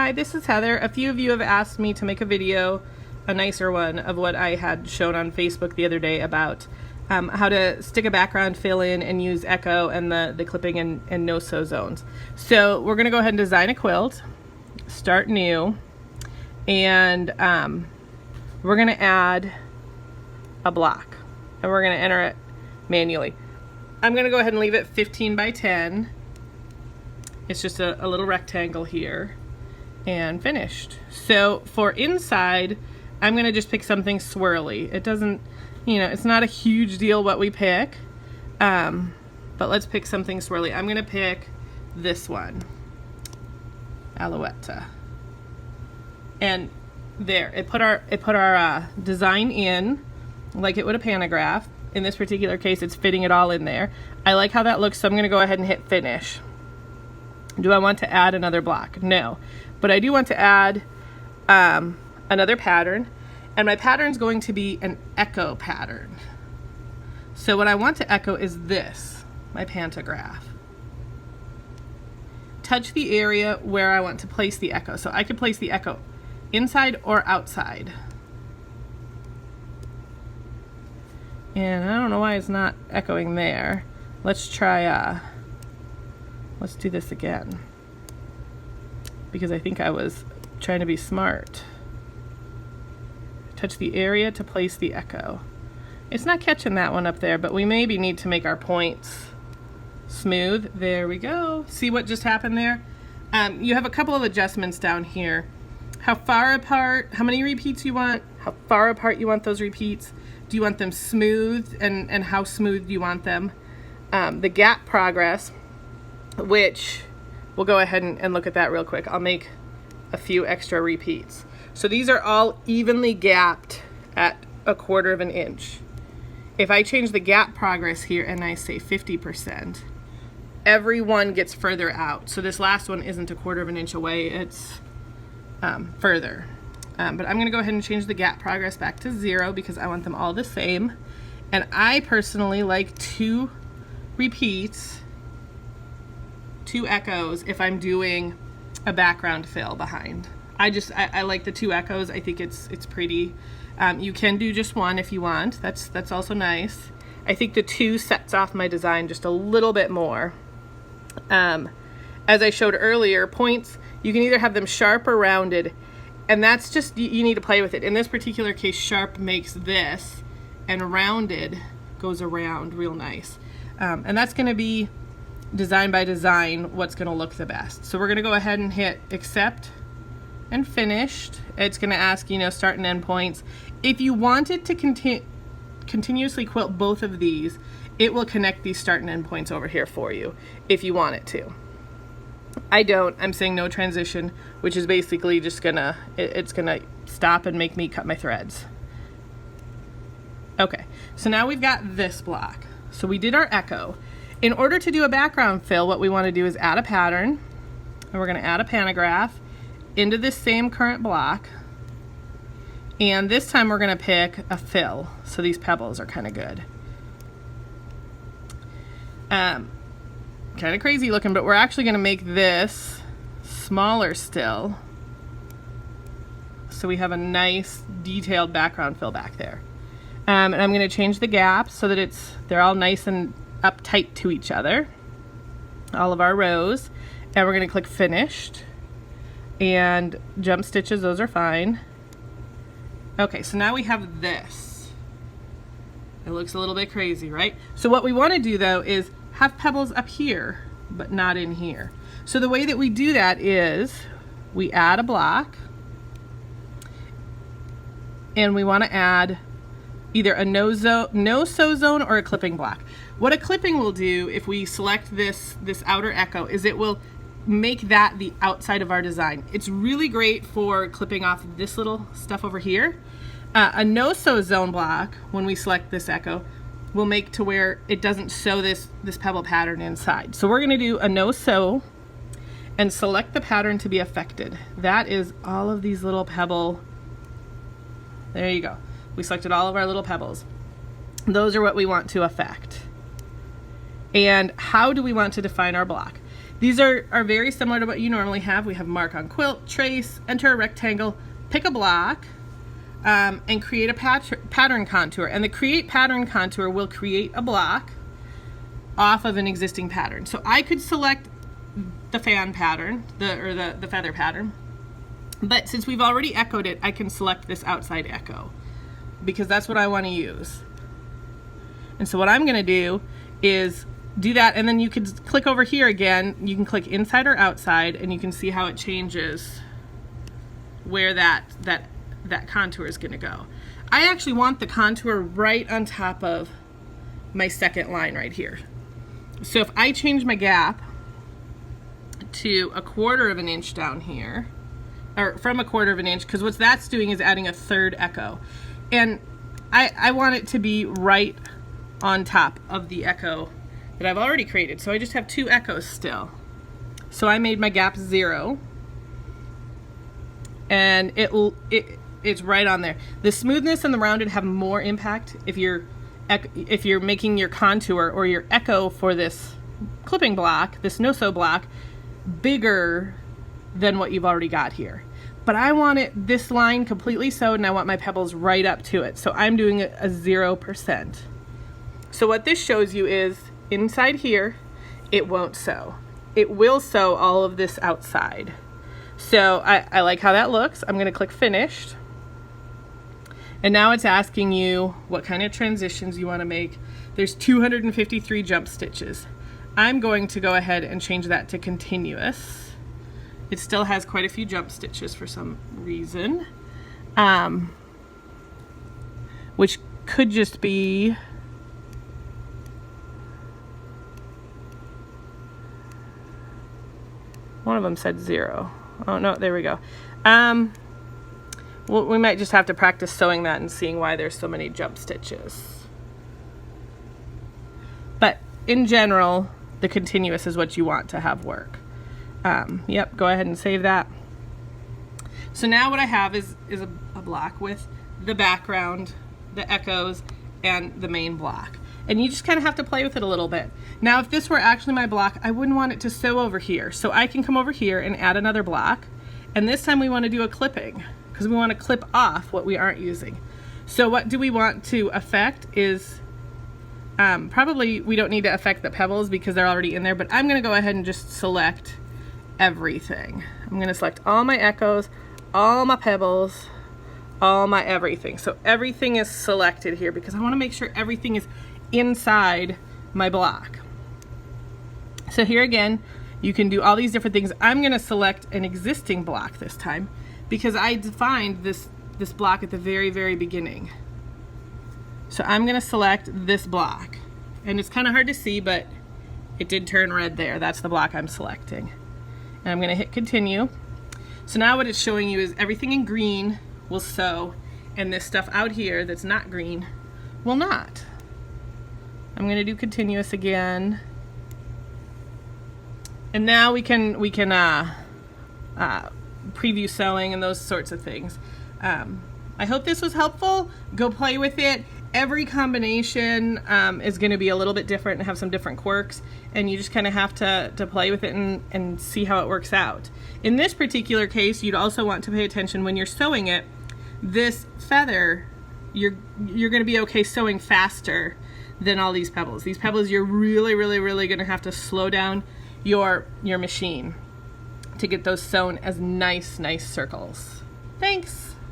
Hi, this is Heather. A few of you have asked me to make a video, a nicer one, of what I had shown on Facebook the other day about how to stick a background fill in and use echo and the clipping and no-sew zones. So we're going to go ahead and design a quilt, start new, and we're going to add a block, and we're going to enter it manually. I'm going to go ahead and leave it 15 by 10. It's just a little rectangle here. And finished. So for inside, I'm going to just pick something swirly. It doesn't, it's not a huge deal what we pick, but let's pick something swirly. I'm going to pick this one, Alouette. And there, it put our design in like it would a pantograph. In this particular case, it's fitting it all in there. I like how that looks, so I'm going to go ahead and hit finish. Do I want to add another block? No. But I do want to add another pattern, and my pattern is going to be an echo pattern. So what I want to echo is this, my pantograph. Touch the area where I want to place the echo. So I could place the echo inside or outside. And I don't know why it's not echoing there. Let's try, let's do this again, because I think I was trying to be smart. Touch the area to place the echo. It's not catching that one up there, but we maybe need to make our points smooth. There we go. See what just happened there? You have a couple of adjustments down here. How far apart, how many repeats you want, how far apart you want those repeats. Do you want them smooth, and how smooth do you want them? The gap progress, which we'll go ahead and look at that real quick. I'll make a few extra repeats. So these are all evenly gapped at 1/4 of an inch. If I change the gap progress here and I say 50%, every one gets further out. So this last one isn't 1/4 of an inch away, it's further. But I'm gonna go ahead and change the gap progress back to 0 because I want them all the same. And I personally like 2 repeats, 2 echoes if I'm doing a background fill behind. I like the 2 echoes. I think it's pretty. You can do just 1 if you want. That's also nice. I think the 2 sets off my design just a little bit more. As I showed earlier, points, you can either have them sharp or rounded, and that's just, you need to play with it. In this particular case, sharp makes this, and rounded goes around real nice. And that's gonna be design by design what's going to look the best. So we're going to go ahead and hit accept and finished. It's going to ask, start and end points. If you wanted to continuously quilt both of these, it will connect these start and end points over here for you if you want it to. I don't. I'm saying no transition, which is basically just it's gonna stop and make me cut my threads. Okay, so now we've got this block. So we did our echo. In order to do a background fill, what we want to do is add a pattern, and we're going to add a pantograph into this same current block, and this time we're going to pick a fill, so these pebbles are kind of good. Kind of crazy looking, but we're actually going to make this smaller still, so we have a nice detailed background fill back there. And I'm going to change the gap so that they're all nice and up tight to each other, all of our rows, and we're going to click finished, and jump stitches, those are fine. Okay, so now we have this. It looks a little bit crazy, right? So what we want to do though is have pebbles up here but not in here. So the way that we do that is we add a block, and we want to add either a no-sew zone or a clipping block. What a clipping will do, if we select this outer echo, is it will make that the outside of our design. It's really great for clipping off this little stuff over here. A no-sew zone block, when we select this echo, will make to where it doesn't sew this pebble pattern inside. So we're going to do a no-sew and select the pattern to be affected. That is all of these little pebble. There you go. We selected all of our little pebbles. Those are what we want to affect. And how do we want to define our block? These are very similar to what you normally have. We have mark on quilt, trace, enter a rectangle, pick a block, and create a pattern contour. And the create pattern contour will create a block off of an existing pattern. So I could select the fan pattern, the feather pattern, but since we've already echoed it, I can select this outside echo because that's what I want to use. And so what I'm going to do is do that, and then you could click over here again. You can click inside or outside, and you can see how it changes where that contour is going to go. I actually want the contour right on top of my second line right here. So if I change my gap to 1/4 of an inch down here, or from 1/4 of an inch, because what that's doing is adding a third echo, and I want it to be right on top of the echo that I've already created. So I just have 2 echoes still. So I made my gap 0, and it's right on there. The smoothness and the rounded have more impact if you're making your contour or your echo for this clipping block, this no-sew block, bigger than what you've already got here. But I want this line completely sewed, and I want my pebbles right up to it. So I'm doing a 0%. So what this shows you is inside here, it won't sew. It will sew all of this outside. So I like how that looks. I'm going to click finished. And now it's asking you what kind of transitions you want to make. There's 253 jump stitches. I'm going to go ahead and change that to continuous. It still has quite a few jump stitches for some reason, which could just be one of them said 0. Oh no, there we go. Well, we might just have to practice sewing that and seeing why there's so many jump stitches. But in general, the continuous is what you want to have work. Yep, go ahead and save that. So now what I have is a block with the background, the echoes, and the main block. And you just kind of have to play with it a little bit. Now, if this were actually my block, I wouldn't want it to sew over here. So I can come over here and add another block. And this time we want to do a clipping, because we want to clip off what we aren't using. So what do we want to affect is, probably we don't need to affect the pebbles because they're already in there, but I'm going to go ahead and just select everything. I'm going to select all my echoes, all my pebbles, all my everything. So everything is selected here because I want to make sure everything is inside my block. So here again, you can do all these different things. I'm going to select an existing block this time because I defined this block at the very, very beginning. So I'm going to select this block, and it's kind of hard to see, but it did turn red there. That's the block I'm selecting. And I'm going to hit continue. So now what it's showing you is everything in green will sew, and this stuff out here that's not green will not. I'm going to do continuous again. And now we can preview sewing and those sorts of things. I hope this was helpful. Go play with it. Every combination is going to be a little bit different and have some different quirks, and you just kind of have to play with it and see how it works out. In this particular case, you'd also want to pay attention when you're sewing it. This feather, you're going to be okay sewing faster than all these pebbles. These pebbles, you're really going to have to slow down your machine to get those sewn as nice circles. Thanks.